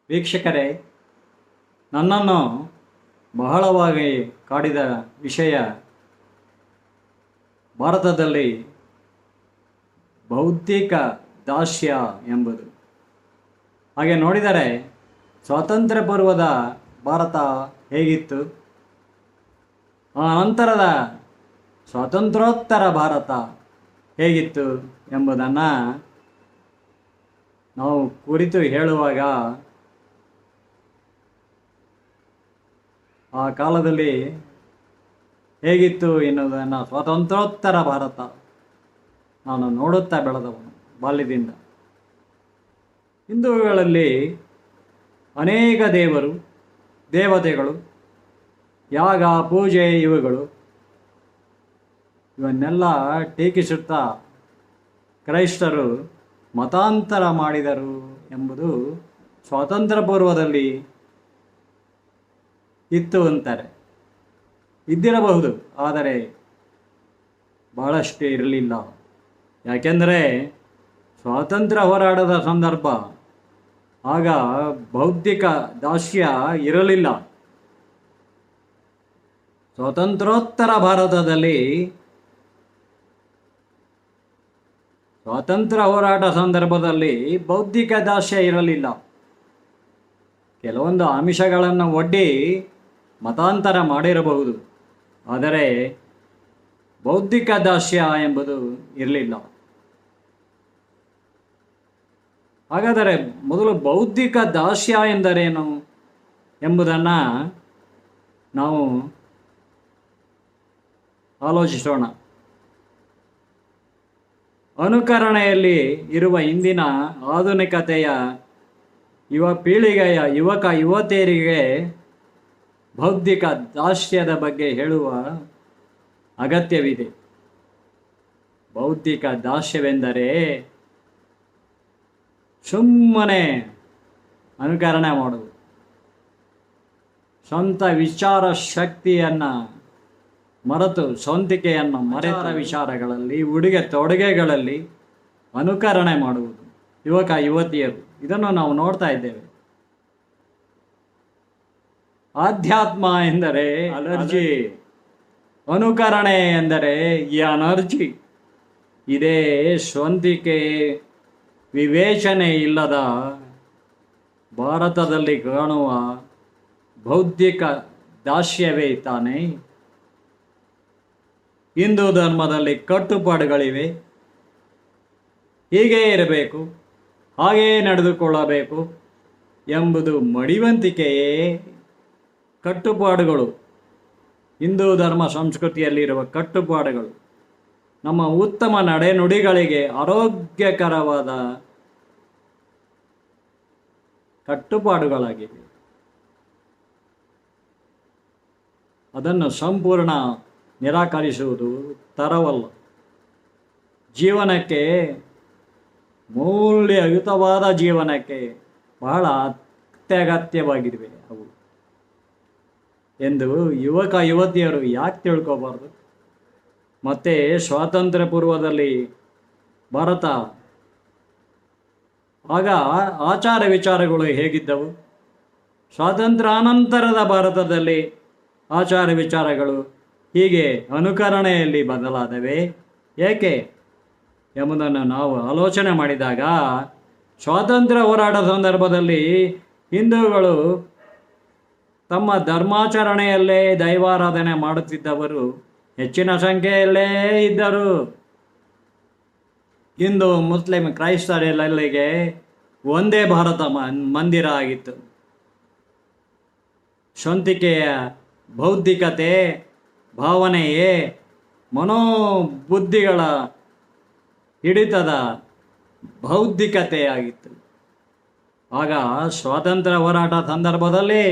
ವೀಕ್ಷಕರೇ, ನನ್ನನ್ನು ಬಹಳವಾಗಿ ಕಾಡಿದ ವಿಷಯ ಭಾರತದಲ್ಲಿ ಬೌದ್ಧಿಕ ದಾಸ್ಯ ಎಂಬುದು. ಹಾಗೆ ನೋಡಿದರೆ ಸ್ವಾತಂತ್ರ್ಯ ಪೂರ್ವದ ಭಾರತ ಹೇಗಿತ್ತು, ಆ ನಂತರದ ಸ್ವಾತಂತ್ರ್ಯೋತ್ತರ ಭಾರತ ಹೇಗಿತ್ತು ಎಂಬುದನ್ನು ನಾವು ಕುರಿತು ಹೇಳುವಾಗ ಆ ಕಾಲದಲ್ಲಿ ಹೇಗಿತ್ತು ಎನ್ನುವುದನ್ನು ಸ್ವಾತಂತ್ರ್ಯೋತ್ತರ ಭಾರತ ನಾನು ನೋಡುತ್ತಾ ಬೆಳೆದವನು ಬಾಲ್ಯದಿಂದ. ಹಿಂದೂಗಳಲ್ಲಿ ಅನೇಕ ದೇವರು ದೇವತೆಗಳು, ಯಾಗ ಪೂಜೆ ಇವನ್ನೆಲ್ಲ ಟೀಕಿಸುತ್ತಾ ಕ್ರೈಸ್ತರು ಮತಾಂತರ ಮಾಡಿದರು ಎಂಬುದು ಸ್ವಾತಂತ್ರ್ಯ ಪೂರ್ವದಲ್ಲಿ ಇತ್ತು ಅಂತಾರೆ. ಇದ್ದಿರಬಹುದು, ಆದರೆ ಬಹಳಷ್ಟು ಇರಲಿಲ್ಲ. ಯಾಕೆಂದರೆ ಸ್ವಾತಂತ್ರ್ಯ ಹೋರಾಟದ ಸಂದರ್ಭ, ಆಗ ಬೌದ್ಧಿಕ ದಾಸ್ಯ ಇರಲಿಲ್ಲ. ಸ್ವಾತಂತ್ರ್ಯೋತ್ತರ ಭಾರತದಲ್ಲಿ ಸ್ವಾತಂತ್ರ್ಯ ಹೋರಾಟ ಸಂದರ್ಭದಲ್ಲಿ ಬೌದ್ಧಿಕ ದಾಸ್ಯ ಇರಲಿಲ್ಲ. ಕೆಲವೊಂದು ಆಮಿಷಗಳನ್ನು ಒಡ್ಡಿ ಮತಾಂತರ ಮಾಡಿರಬಹುದು, ಆದರೆ ಬೌದ್ಧಿಕ ದಾಸ್ಯ ಎಂಬುದು ಇರಲಿಲ್ಲ. ಹಾಗಾದರೆ ಮೊದಲು ಬೌದ್ಧಿಕ ದಾಸ್ಯ ಎಂದರೇನು ಎಂಬುದನ್ನು ನಾವು ಆಲೋಚಿಸೋಣ. ಅನುಕರಣೆಯಲ್ಲಿ ಇರುವ ಇಂದಿನ ಆಧುನಿಕತೆಯ ಪೀಳಿಗೆಯ ಯುವಕ ಯುವತಿಯರಿಗೆ ಬೌದ್ಧಿಕ ದಾಸ್ಯದ ಬಗ್ಗೆ ಹೇಳುವ ಅಗತ್ಯವಿದೆ. ಬೌದ್ಧಿಕ ದಾಸ್ಯವೆಂದರೆ ಸುಮ್ಮನೆ ಅನುಕರಣೆ ಮಾಡುವುದು, ಸ್ವಂತ ವಿಚಾರ ಶಕ್ತಿಯನ್ನು ಮರೆತು, ಸ್ವಂತಿಕೆಯನ್ನು ಮರೆತ ವಿಚಾರಗಳಲ್ಲಿ, ಉಡುಗೆ ತೊಡುಗೆಗಳಲ್ಲಿ ಅನುಕರಣೆ ಮಾಡುವುದು ಯುವಕ ಯುವತಿಯರು. ಇದನ್ನು ನಾವು ನೋಡ್ತಾ ಇದ್ದೇವೆ. ಆಧ್ಯಾತ್ಮ ಎಂದರೆ ಅಲರ್ಜಿ, ಅನುಕರಣೆ ಎಂದರೆ ಈ ಅನರ್ಜಿ. ಇದೇ ಸ್ವಂತಿಕೆ ವಿವೇಚನೆ ಇಲ್ಲದ ಭಾರತದಲ್ಲಿ ಕಾಣುವ ಬೌದ್ಧಿಕ ದಾಸ್ಯವೇ ತಾನೇ. ಹಿಂದೂ ಧರ್ಮದಲ್ಲಿ ಕಟ್ಟುಪಾಡುಗಳಿವೆ, ಹೀಗೇ ಇರಬೇಕು, ಹಾಗೇ ನಡೆದುಕೊಳ್ಳಬೇಕು ಎಂಬುದು ಮಡಿವಂತಿಕೆಯೇ. ಕಟ್ಟುಪಾಡುಗಳು ಹಿಂದೂ ಧರ್ಮ ಸಂಸ್ಕೃತಿಯಲ್ಲಿರುವ ಕಟ್ಟುಪಾಡುಗಳು ನಮ್ಮ ಉತ್ತಮ ನಡೆನುಡಿಗಳಿಗೆ ಆರೋಗ್ಯಕರವಾದ ಕಟ್ಟುಪಾಡುಗಳಾಗಿವೆ. ಅದನ್ನು ಸಂಪೂರ್ಣ ನಿರಾಕರಿಸುವುದು ತರವಲ್ಲ. ಜೀವನಕ್ಕೆ, ಮೌಲ್ಯಯುತವಾದ ಜೀವನಕ್ಕೆ ಬಹಳ ಅತ್ಯಗತ್ಯವಾಗಿವೆ ಅವು ಎಂದು ಯುವಕ ಯುವತಿಯರು ಯಾಕೆ ತಿಳ್ಕೋಬಾರ್ದು? ಮತ್ತು ಸ್ವಾತಂತ್ರ್ಯ ಪೂರ್ವದಲ್ಲಿ ಭಾರತ, ಆಗ ಆಚಾರ ವಿಚಾರಗಳು ಹೇಗಿದ್ದವು? ಸ್ವಾತಂತ್ರ್ಯ ಅನಂತರದ ಭಾರತದಲ್ಲಿ ಆಚಾರ ವಿಚಾರಗಳು ಹೀಗೆ ಅನುಕರಣೆಯಲ್ಲಿ ಬದಲಾದವೆ ಏಕೆ ಎಂಬುದನ್ನು ನಾವು ಆಲೋಚನೆ ಮಾಡಿದಾಗ, ಸ್ವಾತಂತ್ರ್ಯ ಹೋರಾಟ ಸಂದರ್ಭದಲ್ಲಿ ಹಿಂದೂಗಳು ತಮ್ಮ ಧರ್ಮಾಚರಣೆಯಲ್ಲೇ ದೈವಾರಾಧನೆ ಮಾಡುತ್ತಿದ್ದವರು ಹೆಚ್ಚಿನ ಸಂಖ್ಯೆಯಲ್ಲೇ ಇದ್ದರು. ಹಿಂದೂ ಮುಸ್ಲಿಂ ಕ್ರೈಸ್ತರೆಲ್ಲರಿಗೆ ಒಂದೇ ಭಾರತ ಮಂದಿರ ಆಗಿತ್ತು. ಸ್ವಂತಿಕೆಯ ಬೌದ್ಧಿಕತೆ, ಭಾವನೆಯೇ ಮನೋಬುದ್ಧಿಗಳ ಹಿಡಿತದ ಬೌದ್ಧಿಕತೆಯಾಗಿತ್ತು. ಆಗ ಸ್ವಾತಂತ್ರ್ಯ ಹೋರಾಟ ಸಂದರ್ಭದಲ್ಲಿ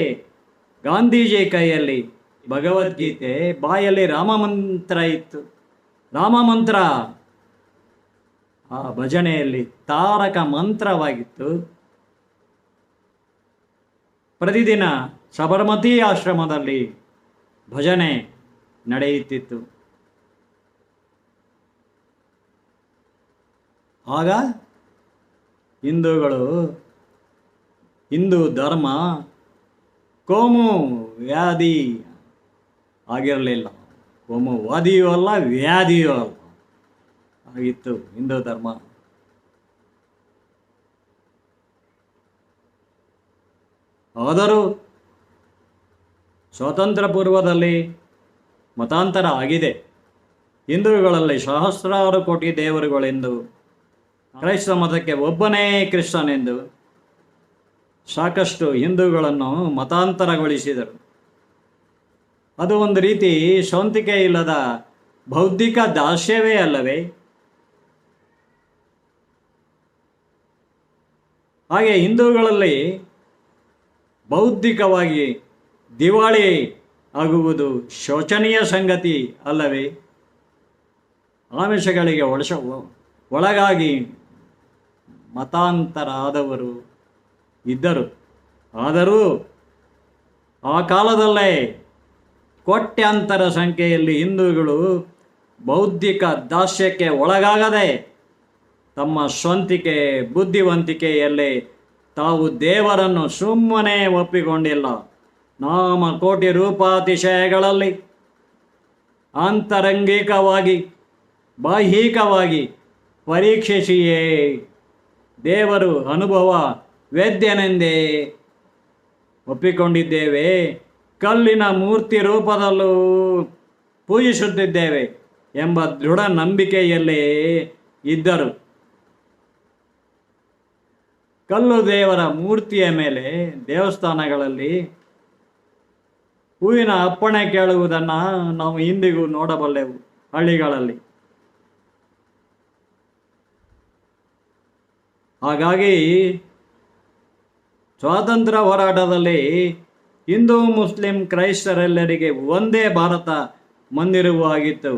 ಗಾಂಧೀಜಿ ಕೈಯಲ್ಲಿ ಭಗವದ್ಗೀತೆ, ಬಾಯಲ್ಲಿ ರಾಮಮಂತ್ರ ಇತ್ತು. ರಾಮಮಂತ್ರ ಆ ಭಜನೆಯಲ್ಲಿ ತಾರಕ ಮಂತ್ರವಾಗಿತ್ತು. ಪ್ರತಿದಿನ ಸಬರಮತಿ ಆಶ್ರಮದಲ್ಲಿ ಭಜನೆ ನಡೆಯುತ್ತಿತ್ತು. ಆಗ ಹಿಂದೂಗಳು ಹಿಂದೂ ಧರ್ಮ ಕೋಮು ವ್ಯಾಧಿ ಆಗಿರಲಿಲ್ಲ, ಕೋಮುವಾದಿಯೂ ಅಲ್ಲ, ವ್ಯಾಧಿಯೂ ಅಲ್ಲ ಆಗಿತ್ತು ಹಿಂದೂ ಧರ್ಮ. ಆದರೂ ಸ್ವಾತಂತ್ರ್ಯ ಪೂರ್ವದಲ್ಲಿ ಮತಾಂತರ ಆಗಿದೆ. ಹಿಂದೂಗಳಲ್ಲಿ ಸಹಸ್ರಾರು ಕೋಟಿ ದೇವರುಗಳೆಂದು, ಕ್ರೈಸ್ತ ಮತಕ್ಕೆ ಒಬ್ಬನೇ ಕ್ರಿಸ್ತನೆಂದು ಸಾಕಷ್ಟು ಹಿಂದೂಗಳನ್ನು ಮತಾಂತರಗೊಳಿಸಿದರು. ಅದು ಒಂದು ರೀತಿ ಸ್ವಂತಿಕೆ ಇಲ್ಲದ ಬೌದ್ಧಿಕ ದಾಸ್ಯವೇ ಅಲ್ಲವೇ? ಹಾಗೆ ಹಿಂದೂಗಳಲ್ಲಿ ಬೌದ್ಧಿಕವಾಗಿ ದಿವಾಳಿ ಆಗುವುದು ಶೋಚನೀಯ ಸಂಗತಿ ಅಲ್ಲವೇ? ಆಮಿಷಗಳಿಗೆ ಒಳಗಾಗಿ ಮತಾಂತರ ಆದವರು ಇದ್ದರು. ಆದರೂ ಆ ಕಾಲದಲ್ಲೇ ಕೋಟ್ಯಾಂತರ ಸಂಖ್ಯೆಯಲ್ಲಿ ಹಿಂದೂಗಳು ಬೌದ್ಧಿಕ ದಾಸ್ಯಕ್ಕೆ ಒಳಗಾಗದೆ ತಮ್ಮ ಸ್ವಂತಿಕೆ ಬುದ್ಧಿವಂತಿಕೆಯಲ್ಲೇ ತಾವು ದೇವರನ್ನು ಸುಮ್ಮನೆ ಒಪ್ಪಿಕೊಂಡಿಲ್ಲ. ನಾಮ ಕೋಟಿ ರೂಪಾತಿಶಯಗಳಲ್ಲಿ ಆಂತರಂಗಿಕವಾಗಿ ಬಾಹ್ಯಿಕವಾಗಿ ಪರೀಕ್ಷಿಸಿಯೇ ದೇವರು ಅನುಭವ ವೇದ್ಯನೆಂದೇ ಒಪ್ಪಿಕೊಂಡಿದ್ದೇವೆ. ಕಲ್ಲಿನ ಮೂರ್ತಿ ರೂಪದಲ್ಲೂ ಪೂಜಿಸುತ್ತಿದ್ದೇವೆ ಎಂಬ ದೃಢ ನಂಬಿಕೆಯಲ್ಲೇ ಇದ್ದರು. ಕಲ್ಲು ದೇವರ ಮೂರ್ತಿಯ ಮೇಲೆ ದೇವಸ್ಥಾನಗಳಲ್ಲಿ ಹೂವಿನ ಅಪ್ಪಣೆ ಕೇಳುವುದನ್ನು ನಾವು ಇಂದಿಗೂ ನೋಡಬಲ್ಲೆವು ಹಳ್ಳಿಗಳಲ್ಲಿ. ಹಾಗಾಗಿ ಸ್ವಾತಂತ್ರ್ಯ ಹೋರಾಟದಲ್ಲಿ ಹಿಂದೂ ಮುಸ್ಲಿಂ ಕ್ರೈಸ್ತರೆಲ್ಲರಿಗೆ ಒಂದೇ ಭಾರತ ಮಂದಿರವಾಗಿತ್ತು.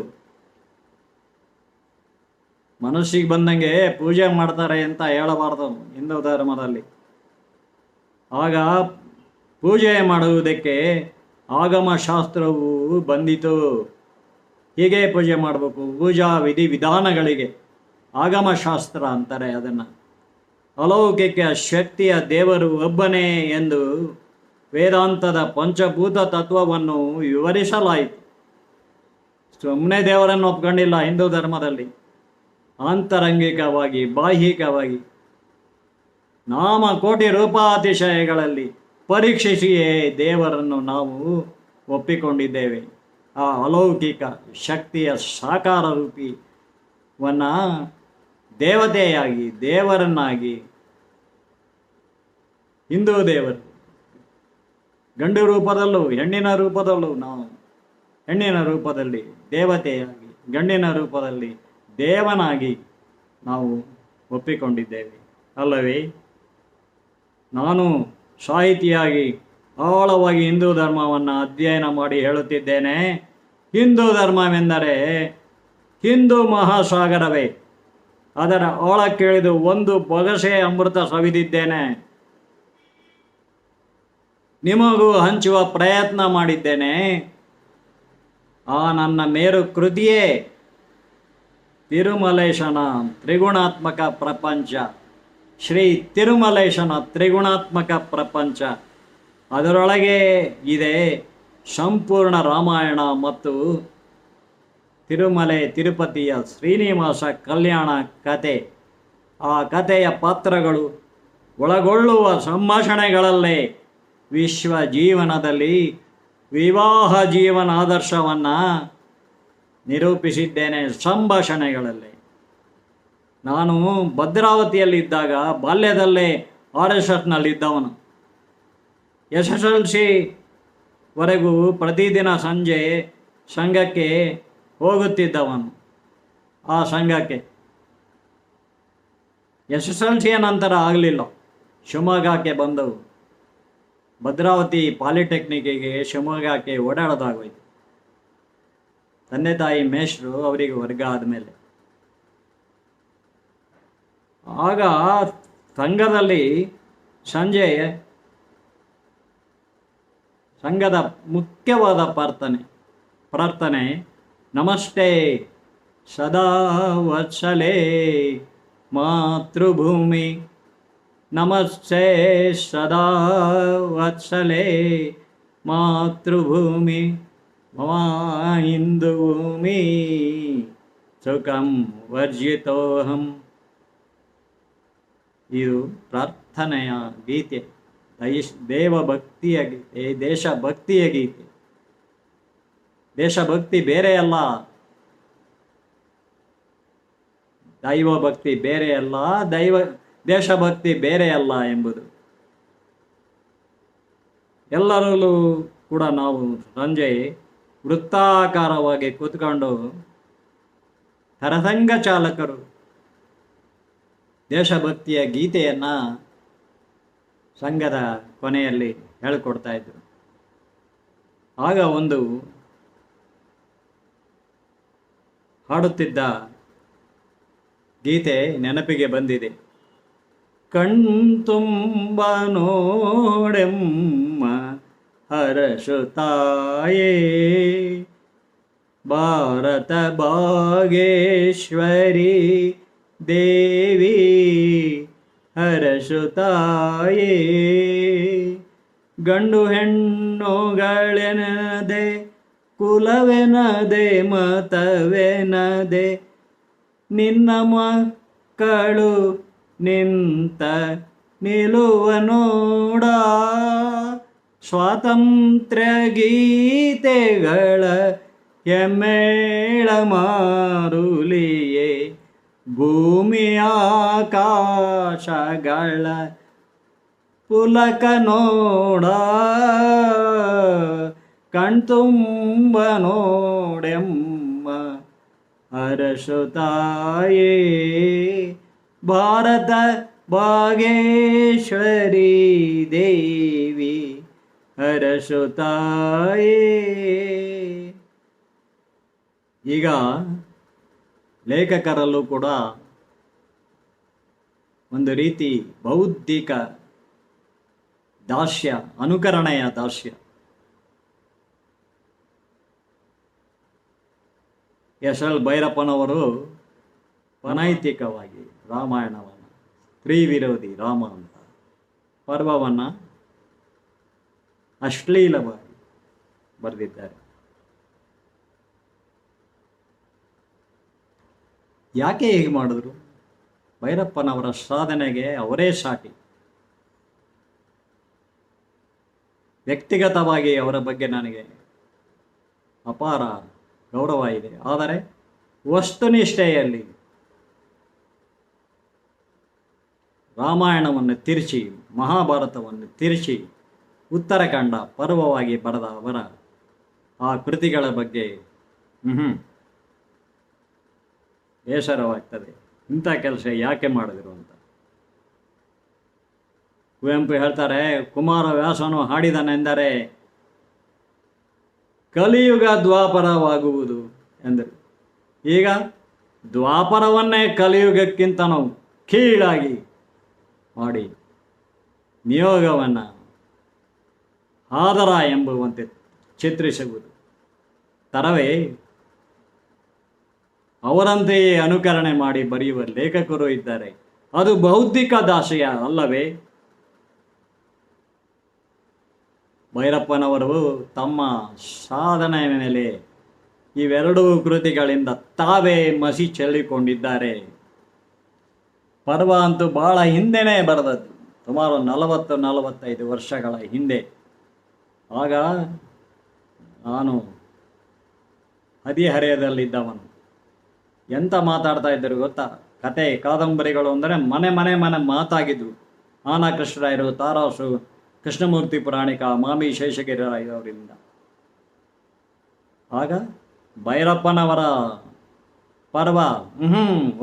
ಮನಸ್ಸಿಗೆ ಬಂದಂಗೆ ಪೂಜೆ ಮಾಡ್ತಾರೆ ಅಂತ ಹೇಳಬಾರ್ದು ಹಿಂದೂ ಧರ್ಮದಲ್ಲಿ. ಆಗ ಪೂಜೆ ಮಾಡುವುದಕ್ಕೆ ಆಗಮ ಶಾಸ್ತ್ರವು ಬಂದಿತು. ಹೀಗೆ ಪೂಜೆ ಮಾಡಬೇಕು, ಪೂಜಾ ವಿಧಿ ವಿಧಾನಗಳಿಗೆ ಆಗಮ ಶಾಸ್ತ್ರ ಅಂತಾರೆ ಅದನ್ನು. ಅಲೌಕಿಕ ಶಕ್ತಿಯ ದೇವರು ಒಬ್ಬನೇ ಎಂದು ವೇದಾಂತದ ಪಂಚಭೂತ ತತ್ವವನ್ನು ವಿವರಿಸಲಾಯಿತು. ಸುಮ್ಮನೆ ದೇವರನ್ನು ಒಪ್ಕೊಂಡಿಲ್ಲ ಹಿಂದೂ ಧರ್ಮದಲ್ಲಿ. ಆಂತರಂಗಿಕವಾಗಿ ಬಾಹ್ಯಿಕವಾಗಿ ನಾಮ ಕೋಟಿ ರೂಪಾತಿಶಯಗಳಲ್ಲಿ ಪರೀಕ್ಷಿಸಿಯೇ ದೇವರನ್ನು ನಾವು ಒಪ್ಪಿಕೊಂಡಿದ್ದೇವೆ. ಆ ಅಲೌಕಿಕ ಶಕ್ತಿಯ ಸಾಕಾರ ರೂಪಿಯನ್ನು ದೇವತೆಯಾಗಿ ದೇವರನ್ನಾಗಿ ಹಿಂದೂ ದೇವರು ಗಂಡು ರೂಪದಲ್ಲೂ ಹೆಣ್ಣಿನ ರೂಪದಲ್ಲೂ ನಾವು ಹೆಣ್ಣಿನ ರೂಪದಲ್ಲಿ ದೇವತೆಯಾಗಿ ಗಂಡಿನ ರೂಪದಲ್ಲಿ ದೇವನಾಗಿ ನಾವು ಒಪ್ಪಿಕೊಂಡಿದ್ದೇವೆ ಅಲ್ಲವೇ? ನಾನು ಸಾಹಿತಿಯಾಗಿ ಆಳವಾಗಿ ಹಿಂದೂ ಧರ್ಮವನ್ನು ಅಧ್ಯಯನ ಮಾಡಿ ಹೇಳುತ್ತಿದ್ದೇನೆ. ಹಿಂದೂ ಧರ್ಮವೆಂದರೆ ಹಿಂದೂ ಮಹಾಸಾಗರವೇ. ಅದರ ಆಳಕ್ಕಿಳಿದು ಒಂದು ಬೊಗಸೆ ಅಮೃತ ಸವಿದಿದ್ದೇನೆ. ನಿಮಗೂ ಹಂಚುವ ಪ್ರಯತ್ನ ಮಾಡಿದ್ದೇನೆ. ಆ ನನ್ನ ಮೇರು ಕೃತಿಯೇ ತಿರುಮಲೇಶನ ತ್ರಿಗುಣಾತ್ಮಕ ಪ್ರಪಂಚ. ಶ್ರೀ ತಿರುಮಲೇಶನ ತ್ರಿಗುಣಾತ್ಮಕ ಪ್ರಪಂಚ. ಅದರೊಳಗೆ ಇದೆ ಸಂಪೂರ್ಣ ರಾಮಾಯಣ ಮತ್ತು ತಿರುಮಲೆ ತಿರುಪತಿಯ ಶ್ರೀನಿವಾಸ ಕಲ್ಯಾಣ ಕತೆ. ಆ ಕಥೆಯ ಪಾತ್ರಗಳು ಒಳಗೊಳ್ಳುವ ಸಂಭಾಷಣೆಗಳಲ್ಲೇ ವಿಶ್ವ ಜೀವನದಲ್ಲಿ ವಿವಾಹ ಜೀವನ ಆದರ್ಶವನ್ನು ನಿರೂಪಿಸಿದ್ದೇನೆ. ಸಂಭಾಷಣೆಗಳಲ್ಲಿ ನಾನು ಭದ್ರಾವತಿಯಲ್ಲಿದ್ದಾಗ ಬಾಲ್ಯದಲ್ಲೇ RSSನಲ್ಲಿದ್ದವನು. SSLC ವರೆಗೂ ಪ್ರತಿದಿನ ಸಂಜೆ ಸಂಘಕ್ಕೆ ಹೋಗುತ್ತಿದ್ದವನು. ಆ ಸಂಘಕ್ಕೆ SSLCಯ ನಂತರ ಆಗಲಿಲ್ಲ, ಶಿವಮೊಗ್ಗಕ್ಕೆ ಬಂದವು. ಭದ್ರಾವತಿ ಪಾಲಿಟೆಕ್ನಿಕ್ಕಿಗೆ ಶಿವಮೊಗ್ಗಕ್ಕೆ ಓಡಾಡೋದಾಗೋಯ್ತು. ತಂದೆ ತಾಯಿ ಮೇಷ್ಟ್ರು, ಅವರಿಗೆ ವರ್ಗ ಆದಮೇಲೆ. ಆಗ ಸಂಘದಲ್ಲಿ ಸಂಘದ ಮುಖ್ಯವಾದ ಪ್ರಾರ್ಥನೆ ನಮಸ್ತೆ ಸದಾ ವತ್ಸಲೆ ಮಾತೃಭೂಮಿ ನಮಸ್ತೆ ಸದಾ ವತ್ಸಲೆ ಮಾತೃಭೂಮಿ ಮಮ ಹಿಂದೂಭೂಮಿ ಸುಖಂ ವರ್ಜಿತೋಹಂ. ಇದು ಪ್ರಾರ್ಥನೆಯ ಗೀತೆ, ದೇವಭಕ್ತಿಯ ಗೀತೆ, ದೇಶಭಕ್ತಿಯ ಗೀತೆ. ದೇಶಭಕ್ತಿ ಬೇರೆಯಲ್ಲ, ದೈವಭಕ್ತಿ ಬೇರೆಯಲ್ಲ, ದೇಶಭಕ್ತಿ ಬೇರೆಯಲ್ಲ ಎಂಬುದು ಎಲ್ಲರಲ್ಲೂ ಕೂಡ ನಾವು ಸಂಜೆ ವೃತ್ತಾಕಾರವಾಗಿ ಕೂತ್ಕೊಂಡು ಸರಸಂಘ ಚಾಲಕರು ದೇಶಭಕ್ತಿಯ ಗೀತೆಯನ್ನು ಸಂಘದ ಕೊನೆಯಲ್ಲಿ ಹೇಳಿಕೊಡ್ತಾ ಇದ್ರು. ಆಗ ಒಂದು ಹಾಡುತ್ತಿದ್ದ ಗೀತೆ ನೆನಪಿಗೆ ಬಂದಿದೆ. ಕಣ್ತುಂಬ ನೋಡೆಮ್ಮ ಹರಸುತ್ತಾಯೇ ಭಾರತ ಭಾಗೇಶ್ವರಿ ದೇವಿ ಹರಸುತ್ತಾಯೇ. ಗಂಡು ಹೆಣ್ಣುಗಳೆನದೆ ಕುಲವೆನದೆ ಮತವೆನದೆ ನಿನ್ನ ಮಕ್ಕಳು ನಿಂತ ನಿಲುವ ನೋಡ. ಸ್ವಾತಂತ್ರ್ಯ ಗೀತೆಗಳ ಹೆಮ್ಮೇಳ ಮಾರುಲಿಯೇ ಭೂಮಿ ಆಕಾಶಗಳ ಪುಲಕ ನೋಡ. ಕಣ್ತುಂಬ ನೋಡೆಮ್ಮ ಹರಸುತ್ತಾಯೇ ಭಾರತ ಭಾಗೇಶ್ವರಿ ದೇವಿ ಹರಸುತ್ತಾಯೇ. ಈಗ ಲೇಖಕರಲ್ಲೂ ಕೂಡ ಒಂದು ರೀತಿ ಬೌದ್ಧಿಕ ದಾಸ್ಯ, ಅನುಕರಣೆಯ ದಾಸ್ಯ. ಎಸ್ ಎಲ್ ಭೈರಪ್ಪನವರು ಅನೈತಿಕವಾಗಿ ರಾಮಾಯಣವನ್ನು ಸ್ತ್ರೀ ವಿರೋಧಿ ರಾಮ ಅಂತ ಪರ್ವವನ್ನು ಅಶ್ಲೀಲವಾಗಿ ಬರೆದಿದ್ದಾರೆ. ಯಾಕೆ ಹೀಗೆ ಮಾಡಿದ್ರು? ಭೈರಪ್ಪನವರ ಸಾಧನೆಗೆ ಅವರೇ ಸಾಟಿ. ವ್ಯಕ್ತಿಗತವಾಗಿ ಅವರ ಬಗ್ಗೆ ನನಗೆ ಅಪಾರ ಗೌರವ ಇದೆ. ಆದರೆ ವಸ್ತುನಿಷ್ಠೆಯಲ್ಲಿ ರಾಮಾಯಣವನ್ನು ತಿರುಚಿ, ಮಹಾಭಾರತವನ್ನು ತಿರುಚಿ ಉತ್ತರಾಖಂಡ ಪರ್ವವಾಗಿ ಬರೆದ ಅವರ ಆ ಕೃತಿಗಳ ಬಗ್ಗೆ ಬೇಸರವಾಗ್ತದೆ. ಇಂಥ ಕೆಲಸ ಯಾಕೆ ಮಾಡಿದ್ರು ಅಂತ. ಕುವೆಂಪು ಹೇಳ್ತಾರೆ, ಕುಮಾರವ್ಯಾಸನು ಹಾಡಿದನೆಂದರೆ ಕಲಿಯುಗ ದ್ವಾಪರವಾಗುವುದು ಎಂದರು. ಈಗ ದ್ವಾಪರವನ್ನೇ ಕಲಿಯುಗಕ್ಕಿಂತ ನಾವು ಕೀಳಾಗಿ ಮಾಡಿ ನಿಯೋಗವನ್ನು ಆದರ ಎಂಬುವಂತೆ ಚಿತ್ರಿಸುವುದು ತರವೇ? ಅವರಂತೆಯೇ ಅನುಕರಣೆ ಮಾಡಿ ಬರೆಯುವ ಲೇಖಕರು ಇದ್ದಾರೆ. ಅದು ಬೌದ್ಧಿಕ ದಾಸ್ಯ ಅಲ್ಲವೇ? ಭೈರಪ್ಪನವರು ತಮ್ಮ ಸಾಧನೆಯ ಮೇಲೆ ಇವೆರಡೂ ಕೃತಿಗಳಿಂದ ತಾವೇ ಮಸಿ ಚೆಲ್ಲಿಕೊಂಡಿದ್ದಾರೆ. ಪರ್ವ ಅಂತೂ ಬಹಳ ಹಿಂದೆನೇ ಬರೆದದ್ದು, ಸುಮಾರು 40-45 ವರ್ಷಗಳ ಹಿಂದೆ. ಆಗ ನಾನು ಹದಿಹರೆಯದಲ್ಲಿದ್ದವನು. ಎಂತ ಮಾತಾಡ್ತಾ ಇದ್ದರು ಗೊತ್ತಾ? ಕತೆ ಕಾದಂಬರಿಗಳು ಅಂದರೆ ಮನೆ ಮನೆ ಮನೆ ಮಾತಾಗಿದ್ವು. ಆನ ಕೃಷ್ಣರಾಯರು, ತಾರಾಸು, ಕೃಷ್ಣಮೂರ್ತಿ ಪುರಾಣಿಕ, ಮಾಮಿ ಶೇಷಗಿರಿಯವರಿಂದ. ಆಗ ಭೈರಪ್ಪನವರ ಪರ್ವ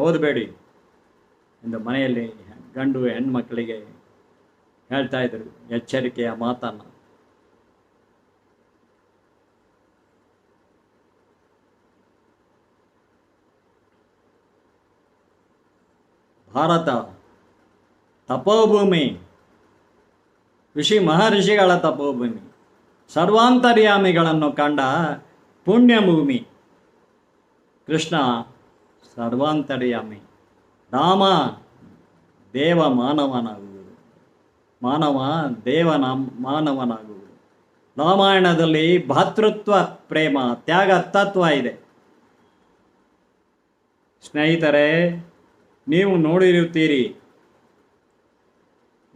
ಓದಬೇಡಿ ಎಂದು ಮನೆಯಲ್ಲಿ ಗಂಡು ಹೆಣ್ಮಕ್ಕಳಿಗೆ ಹೇಳ್ತಾ ಇದ್ರು ಎಚ್ಚರಿಕೆಯ ಮಾತನ್ನು. ಭಾರತ ತಪೋಭೂಮಿ, ಮಹರ್ಷಿಗಳ ತಪೋಭೂಮಿ, ಸರ್ವಾಂತರ್ಯಾಮಿಗಳನ್ನು ಕಂಡ ಪುಣ್ಯಭೂಮಿ. ಕೃಷ್ಣ ಸರ್ವಾಂತರ್ಯಾಮಿ, ರಾಮ ದೇವ ಮಾನವನಾಗುವುದು. ಮಾನವ ದೇವನ ಮಾನವನಾಗುವುದು. ರಾಮಾಯಣದಲ್ಲಿ ಭಾತೃತ್ವ ಪ್ರೇಮ ತ್ಯಾಗ ತತ್ವ ಇದೆ. ಸ್ನೇಹಿತರೆ, ನೀವು ನೋಡಿರುತ್ತೀರಿ,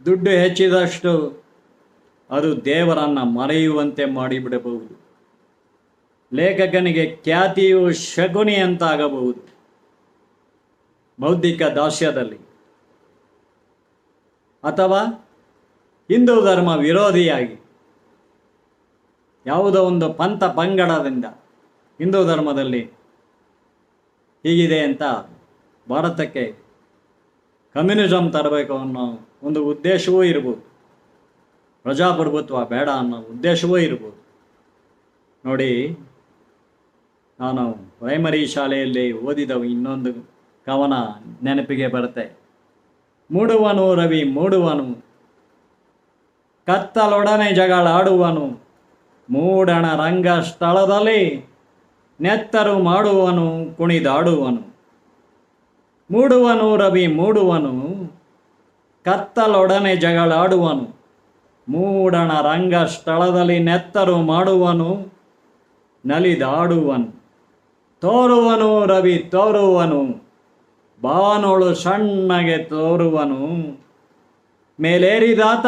ದುಡ್ಡು ಹೆಚ್ಚಿದಷ್ಟು ಅದು ದೇವರನ್ನು ಮರೆಯುವಂತೆ ಮಾಡಿಬಿಡಬಹುದು. ಲೇಖಕನಿಗೆ ಖ್ಯಾತಿಯು ಶಕುನಿ ಅಂತಾಗಬಹುದು ಬೌದ್ಧಿಕ ದಾಸ್ಯದಲ್ಲಿ, ಅಥವಾ ಹಿಂದೂ ಧರ್ಮ ವಿರೋಧಿಯಾಗಿ ಯಾವುದೋ ಒಂದು ಪಂಥ ಪಂಗಡದಿಂದ ಹಿಂದೂ ಧರ್ಮದಲ್ಲಿ ಹೀಗಿದೆ ಅಂತ ಭಾರತಕ್ಕೆ ಕಮ್ಯುನಿಸಮ್ ತರಬೇಕು ಅನ್ನೋ ಒಂದು ಉದ್ದೇಶವೂ ಇರ್ಬೋದು, ಪ್ರಜಾಪ್ರಭುತ್ವ ಬೇಡ ಅನ್ನೋ ಉದ್ದೇಶವೂ ಇರ್ಬೋದು. ನೋಡಿ, ನಾನು ಪ್ರೈಮರಿ ಶಾಲೆಯಲ್ಲಿ ಓದಿದ ಇನ್ನೊಂದು ಕವನ ನೆನಪಿಗೆ ಬರುತ್ತೆ. ಮೂಡುವನು ರವಿ ಮೂಡುವನು, ಕತ್ತಲೊಡನೆ ಜಗಳಾಡುವನು, ಮೂಡಣ ರಂಗ ಸ್ಥಳದಲ್ಲಿ ನೆತ್ತರು ಮಾಡುವನು ಕುಣಿದಾಡುವನು. ಮೂಡುವನು ರವಿ ಮೂಡುವನು, ಕತ್ತಲೊಡನೆ ಜಗಳಾಡುವನು, ಮೂಡಣ ರಂಗ ಸ್ಥಳದಲ್ಲಿ ನೆತ್ತರು ಮಾಡುವನು ನಲಿದಾಡುವನು. ತೋರುವನು ರವಿ ತೋರುವನು, ಬಾನೋಳು ಸಣ್ಣಗೆ ತೋರುವನು, ಮೇಲೇರಿದಾತ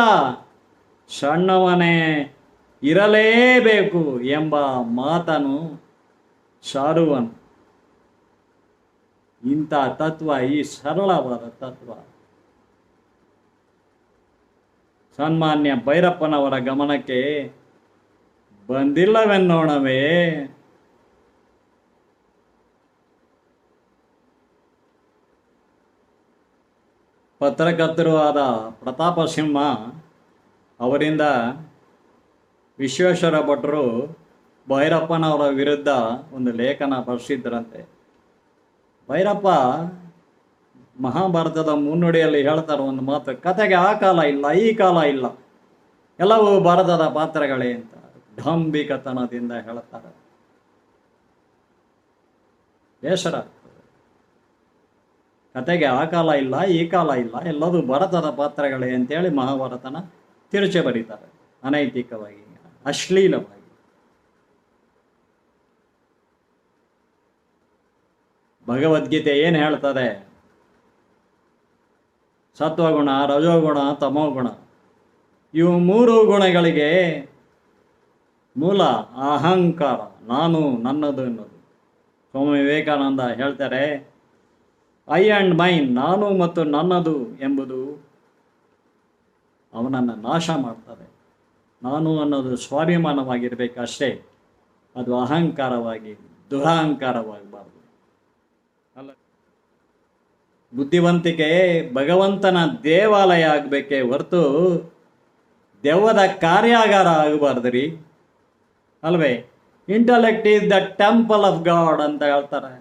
ಸಣ್ಣವನೇ ಇರಲೇಬೇಕು ಎಂಬ ಮಾತನು ಸಾರುವನು. ಇಂಥ ತತ್ವ, ಈ ಸರಳವಾದ ತತ್ವ ಸನ್ಮಾನ್ಯ ಭೈರಪ್ಪನವರ ಗಮನಕ್ಕೆ ಬಂದಿಲ್ಲವೆನ್ನೋಣವೇ? ಪತ್ರಕರ್ತರು ಆದ ಪ್ರತಾಪ ಸಿಂಹ ಅವರಿಂದ ವಿಶ್ವೇಶ್ವರ ಭಟ್ರು ಭೈರಪ್ಪನವರ ವಿರುದ್ಧ ಒಂದು ಲೇಖನ ಬರೆಸಿದ್ರಂತೆ. ಭೈರಪ್ಪ ಮಹಾಭಾರತದ ಮುನ್ನುಡಿಯಲ್ಲಿ ಹೇಳ್ತಾರೆ ಒಂದು ಮಾತು, ಕತೆಗೆ ಆ ಕಾಲ ಇಲ್ಲ ಈ ಕಾಲ ಇಲ್ಲ, ಎಲ್ಲವೂ ಭಾರತದ ಪಾತ್ರಗಳೇ ಅಂತ ಡಾಂಬಿಕತನದಿಂದ ಹೇಳ್ತಾರೆ. ಬೇಸರ ಆಗ್ತದೆ. ಕತೆಗೆ ಆ ಕಾಲ ಇಲ್ಲ ಈ ಕಾಲ ಇಲ್ಲ, ಎಲ್ಲದೂ ಭಾರತದ ಪಾತ್ರಗಳೇ ಅಂತೇಳಿ ಮಹಾಭಾರತನ ತಿರುಚೆ ಬರೀತಾರೆ, ಅನೈತಿಕವಾಗಿ, ಅಶ್ಲೀಲವಾಗಿ. ಭಗವದ್ಗೀತೆ ಏನು ಹೇಳ್ತದೆ? ಸತ್ವಗುಣ, ರಜೋಗುಣ, ತಮೋಗುಣ, ಇವು ಮೂರು ಗುಣಗಳಿಗೆ ಮೂಲ ಅಹಂಕಾರ, ನಾನು ನನ್ನದು ಅನ್ನೋದು. ಸ್ವಾಮಿ ವಿವೇಕಾನಂದ ಹೇಳ್ತಾರೆ, ಐ ಆ್ಯಂಡ್ ಮೈನ್, ನಾನು ಮತ್ತು ನನ್ನದು ಎಂಬುದು ಅವನನ್ನು ನಾಶ ಮಾಡ್ತದೆ. ನಾನು ಅನ್ನೋದು ಸ್ವಾಭಿಮಾನವಾಗಿರಬೇಕಷ್ಟೇ, ಅದು ಅಹಂಕಾರವಾಗಿ ದುರಹಂಕಾರವಾಗಬಾರ್ದು. ಅಲ್ಲ, ಬುದ್ಧಿವಂತಿಕೆ ಭಗವಂತನ ದೇವಾಲಯ ಆಗಬೇಕೇ ಹೊರತು ದೆವ್ವದ ಕಾರ್ಯಾಗಾರ ಆಗಬಾರ್ದು ರೀ, ಅಲ್ವೇ? Intellect is the temple of god ಅಂತ ಹೇಳ್ತಾರೆ.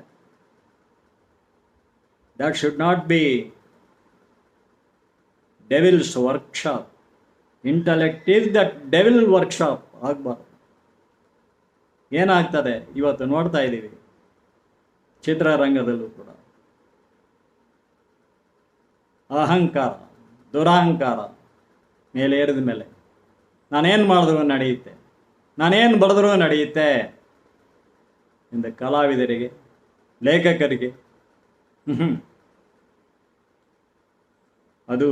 That should not be devils workshop. Intellect is the devil workshop ಆಗಬಾರ್ದು. ಏನಾಗ್ತದೆ ಇವತ್ತು ನೋಡ್ತಾ ಇದ್ದೀವಿ ಚಿತ್ರರಂಗದಲ್ಲೂ ಕೂಡ. ಅಹಂಕಾರ, ದುರಹಂಕಾರ ಮೇಲೆ ಏರಿದ ಮೇಲೆ ನಾನೇನು ಮಾಡಿದ್ರು ನಡೆಯುತ್ತೆ, ನಾನೇನು ಬರೆದ್ರೂ ನಡೆಯುತ್ತೆ ಎಂದು ಕಲಾವಿದರಿಗೆ, ಲೇಖಕರಿಗೆ ಅದು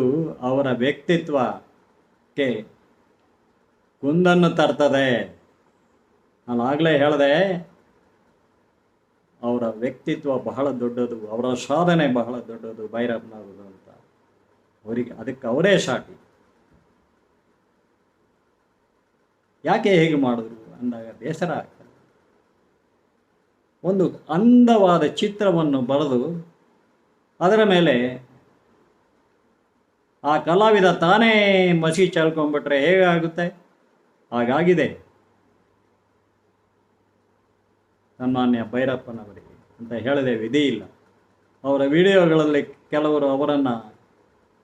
ಅವರ ವ್ಯಕ್ತಿತ್ವಕ್ಕೆ ಕುಂದನ್ನು ತರ್ತದೆ. ನಾನು ಆಗಲೇ ಹೇಳಿದೆ, ಅವರ ವ್ಯಕ್ತಿತ್ವ ಬಹಳ ದೊಡ್ಡದು, ಅವರ ಸಾಧನೆ ಬಹಳ ದೊಡ್ಡದು ಭೈರಪ್ಪನವ್ರದ್ದು ಅಂತ. ಅದಕ್ಕೆ ಅವರೇ ಸಾಟಿ. ಯಾಕೆ ಹೇಗೆ ಮಾಡಿದ್ರು ಅಂದಾಗ ಬೇಸರ ಆಗ್ತದೆ. ಒಂದು ಅಂದವಾದ ಚಿತ್ರವನ್ನು ಬರೆದು ಅದರ ಮೇಲೆ ಆ ಕಲಾವಿದ ತಾನೇ ಮಸಿ ಚೆಲ್ಕೊಂಡ್ಬಿಟ್ರೆ ಹೇಗಾಗುತ್ತೆ? ಹಾಗಾಗಿದೆ ಸನ್ಮಾನ್ಯ ಭೈರಪ್ಪನವರಿಗೆ ಅಂತ ಹೇಳಿದೆ, ವಿಧಿ ಇಲ್ಲ. ಅವರ ವಿಡಿಯೋಗಳಲ್ಲಿ ಕೆಲವರು ಅವರನ್ನು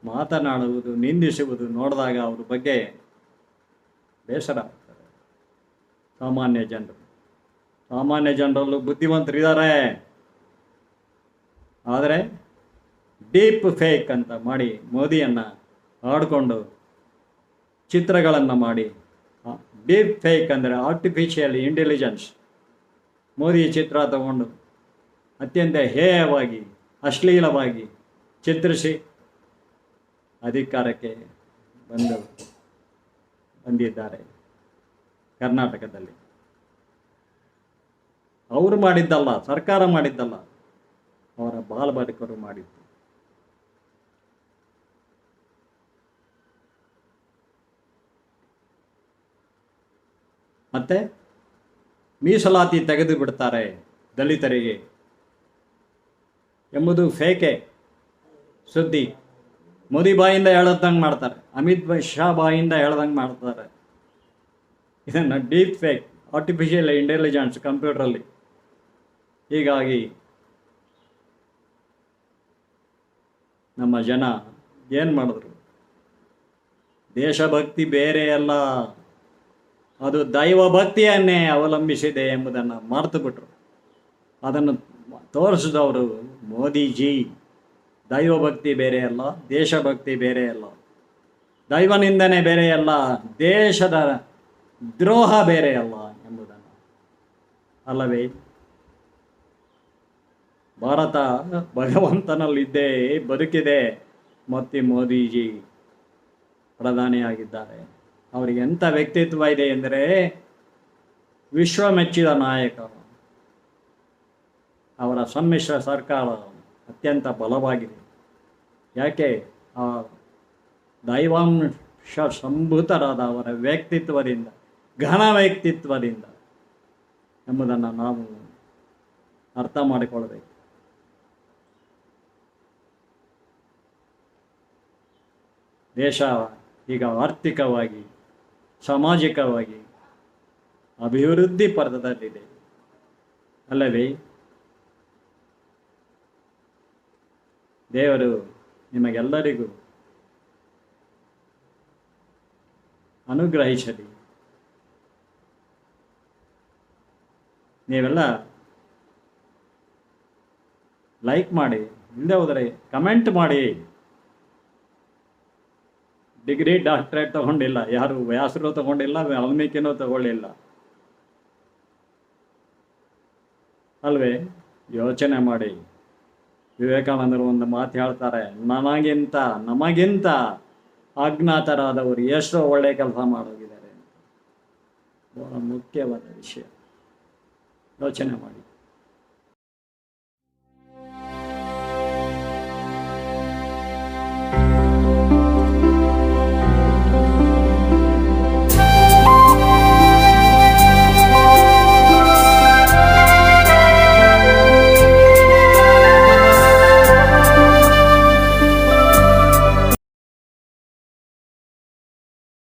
ಮಾತನಾಡುವುದು, ನಿಂದಿಸುವುದು ನೋಡಿದಾಗ ಅವ್ರ ಬಗ್ಗೆ ಬೇಸರ ಆಗ್ತದೆ. ಸಾಮಾನ್ಯ ಜನರಲ್ಲೂ ಬುದ್ಧಿವಂತರಿದ್ದಾರೆ, ಆದರೆ ಡೀಪ್ ಫೇಕ್ ಅಂತ ಮಾಡಿ ಮೋದಿಯನ್ನು ಆಡಿಕೊಂಡು ಚಿತ್ರಗಳನ್ನು ಮಾಡಿ, ಡೀಪ್ ಫೇಕ್ ಅಂದರೆ ಆರ್ಟಿಫಿಷಿಯಲ್ ಇಂಟೆಲಿಜೆನ್ಸ್, ಮೋದಿ ಚಿತ್ರ ತಗೊಂಡು ಅತ್ಯಂತ ಹೇಯವಾಗಿ ಅಶ್ಲೀಲವಾಗಿ ಚಿತ್ರಿಸಿ ಅಧಿಕಾರಕ್ಕೆ ಬಂದಿದ್ದಾರೆ ಕರ್ನಾಟಕದಲ್ಲಿ. ಅವರು ಮಾಡಿದ್ದಲ್ಲ, ಸರ್ಕಾರ ಮಾಡಿದ್ದಲ್ಲ, ಅವರ ಬಾಲಬಾಲಿಕರು ಮಾಡಿದ್ದು. ಮತ್ತೆ ಮೀಸಲಾತಿ ತೆಗೆದು ಬಿಡ್ತಾರೆ ದಲಿತರಿಗೆ ಎಂಬುದು ಫೇಕೆ ಸುದ್ದಿ. ಮೋದಿ ಬಾಯಿಂದ ಹೇಳ್ದಂಗೆ ಮಾಡ್ತಾರೆ, ಅಮಿತ್ ಶಾ ಬಾಯಿಂದ ಹೇಳ್ದಂಗೆ ಮಾಡ್ತಾರೆ. ಇದನ್ನು ಡೀಪ್ ಫೇಕ್, ಆರ್ಟಿಫಿಷಿಯಲ್ ಇಂಟೆಲಿಜೆನ್ಸ್ ಕಂಪ್ಯೂಟ್ರಲ್ಲಿ. ಹೀಗಾಗಿ ನಮ್ಮ ಜನ ಏನು ಮಾಡಿದ್ರು, ದೇಶಭಕ್ತಿ ಬೇರೆ ಅಲ್ಲ, ಅದು ದೈವ ಭಕ್ತಿಯನ್ನೇ ಅವಲಂಬಿಸಿದೆ ಎಂಬುದನ್ನು ಮರೆತು ಬಿಟ್ರು. ಅದನ್ನು ತೋರಿಸಿದವರು ಮೋದಿಜಿ. ದೈವಭಕ್ತಿ ಬೇರೆ ಅಲ್ಲ, ದೇಶಭಕ್ತಿ ಬೇರೆ ಅಲ್ಲ, ದೈವನಿಂದನೆ ಬೇರೆ ಅಲ್ಲ, ದೇಶದ ದ್ರೋಹ ಬೇರೆ ಅಲ್ಲ ಎಂಬುದನ್ನು ಅಲ್ಲವೇ. ಭಾರತ ಭಗವಂತನಲ್ಲಿದ್ದೇ ಬದುಕಿದೆ ಮತ್ತು ಮೋದಿಜಿ ಪ್ರಧಾನಿಯಾಗಿದ್ದಾರೆ. ಅವರಿಗೆ ಎಂಥ ವ್ಯಕ್ತಿತ್ವ ಇದೆ ಎಂದರೆ ವಿಶ್ವ ಮೆಚ್ಚಿದ ನಾಯಕ. ಅವರ ಸಮ್ಮಿಶ್ರ ಸರ್ಕಾರ ಅತ್ಯಂತ ಬಲವಾಗಿದೆ. ಯಾಕೆ? ಆ ದೈವಾಂಶ ಸಂಭೂತರಾದ ಅವರ ವ್ಯಕ್ತಿತ್ವದಿಂದ, ಘನ ವ್ಯಕ್ತಿತ್ವದಿಂದ ಎಂಬುದನ್ನು ನಾವು ಅರ್ಥ ಮಾಡಿಕೊಳ್ಳಬೇಕು. ದೇಶ ಈಗ ಆರ್ಥಿಕವಾಗಿ, ಸಾಮಾಜಿಕವಾಗಿ ಅಭಿವೃದ್ಧಿ ಪಥದಲ್ಲಿದೆ ಅಲ್ಲವೇ. ದೇವರು ನಿಮಗೆಲ್ಲರಿಗೂ ಅನುಗ್ರಹಿಸಲಿ. ನೀವೆಲ್ಲ ಲೈಕ್ ಮಾಡಿ, ಇಲ್ಲದೆ ಹೋದರೆ ಕಮೆಂಟ್ ಮಾಡಿ. ಡಿಗ್ರಿ ಡಾಕ್ಟ್ರೇಟ್ ತಗೊಂಡಿಲ್ಲ, ಯಾರು ವ್ಯಾಸರು ತಗೊಂಡಿಲ್ಲ, ವಾಲ್ಮೀಕಿನೂ ತಗೊಳ್ಳಿಲ್ಲ ಅಲ್ವೇ. ಯೋಚನೆ ಮಾಡಿ. ವಿವೇಕಾನಂದರು ಒಂದು ಮಾತು ಹೇಳ್ತಾರೆ, ನಮಗಿಂತ ಅಜ್ಞಾತರಾದವರು ಎಷ್ಟೋ ಒಳ್ಳೆ ಕೆಲಸ ಮಾಡೋಗಿದ್ದಾರೆ. ಬಹಳ ಮುಖ್ಯವಾದ ವಿಷಯ. ಯೋಚನೆ ಮಾಡಿ.